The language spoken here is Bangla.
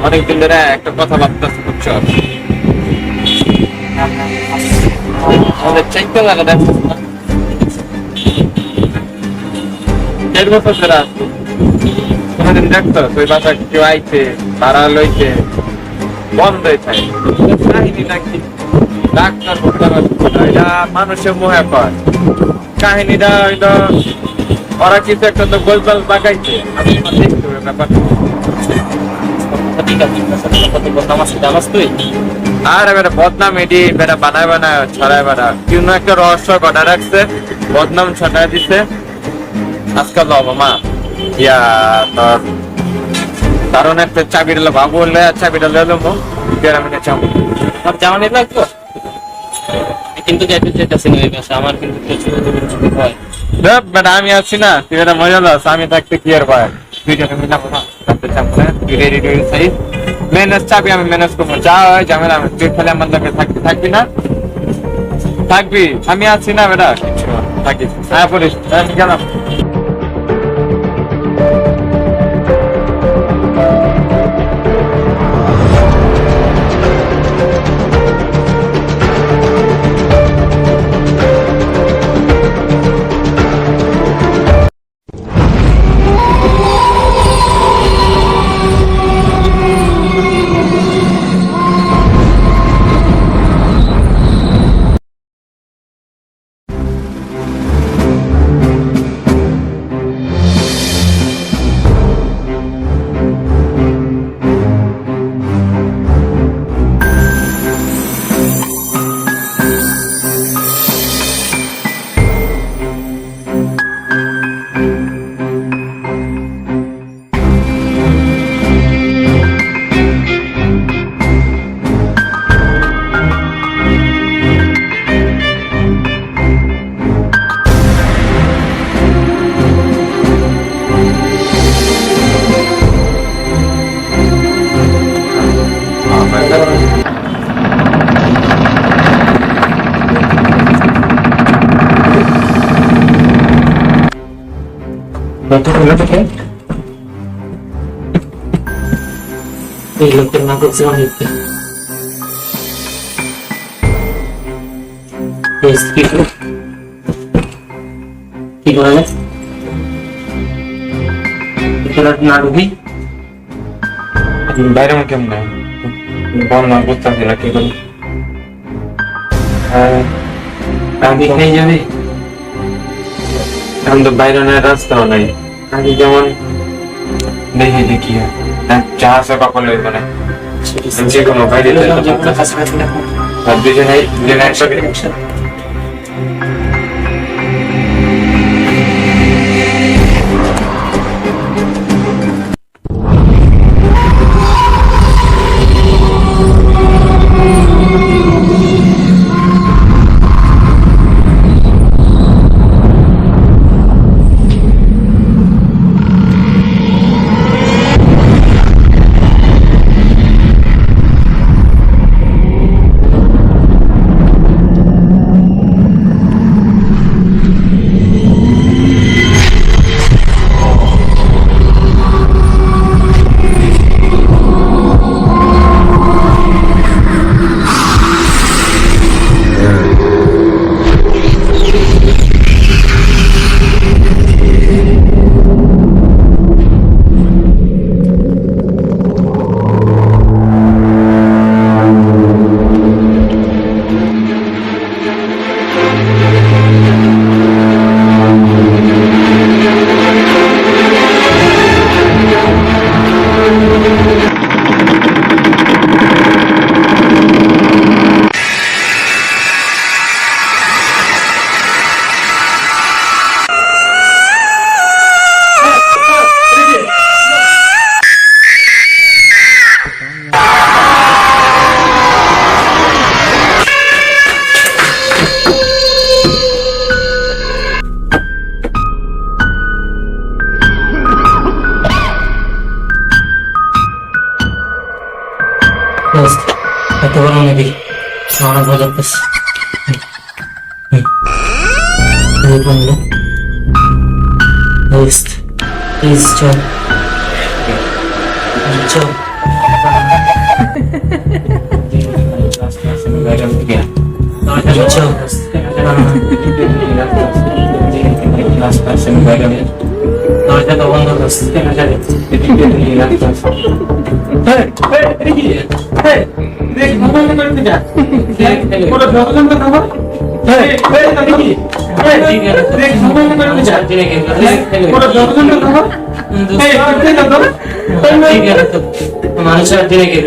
অনেকদিন ধরে একটা কথা ভাবতেছি, বুঝছো? আমাদের চাইতে লাগা দেখছো না, 1.5 বছর ধরে আসছি। কোনোদিন দেখছো তুই বাসা কেউ আইছে ভাড়া লইছে বন্ধই থাকে? কাহিনী নাকি ডাক্তার এটা মানুষের মুহে কয় কাহিনীটা হইলো ওরা কিছু একটা তো গোলপাল পাকাইছে। আমি দেখতে হবে ব্যাপারটা। আর এবারে বদনাম এটি বেটা বানায় বানায় ছড়ায় বেড়া কেউ একটা রহস্য ঘটা রাখছে, বদনাম ছড়ায় দিছে। আজকাল মা ইয়া তোর কারণ একটা চাবিটা বাবু বললে চাবিটা লেলো গ্রামীণে চাবো জামানি লাগবো কিন্তু আমার কিন্তু আমি আছি না, তুই এটা মজা লাস। আমি থাকতে কি আর ভাই দুইজনে মিলাবো না, ম্যানেজ চাবি আমি ম্যানেজ করবো, যা হয় ঝামেলা। তুই খালি আমার লোকে থাকবি না, থাকবি আমি আছি না বেটা, কিছু থাকিস। হ্যাঁ বলিস আমি গেলাম। এই লোকের না করছে অনেক কি করে না ঢুকি বাইরে কেমন বল না, বুঝতেছি না কি করি। আমি খেয়ে যাবি এখন তো বাইরে রাস্তাও নাই। আগে যেমন দেখি দেখি চা আসা কখন মানে যে কোনো বাইরে আর দুজনে একসাথে এত বড় নদী অনেক ভয় লাগতেছে। প্লিজ চল চল। দরজাটা বন্ধ করছে। মানুষের দিনে কি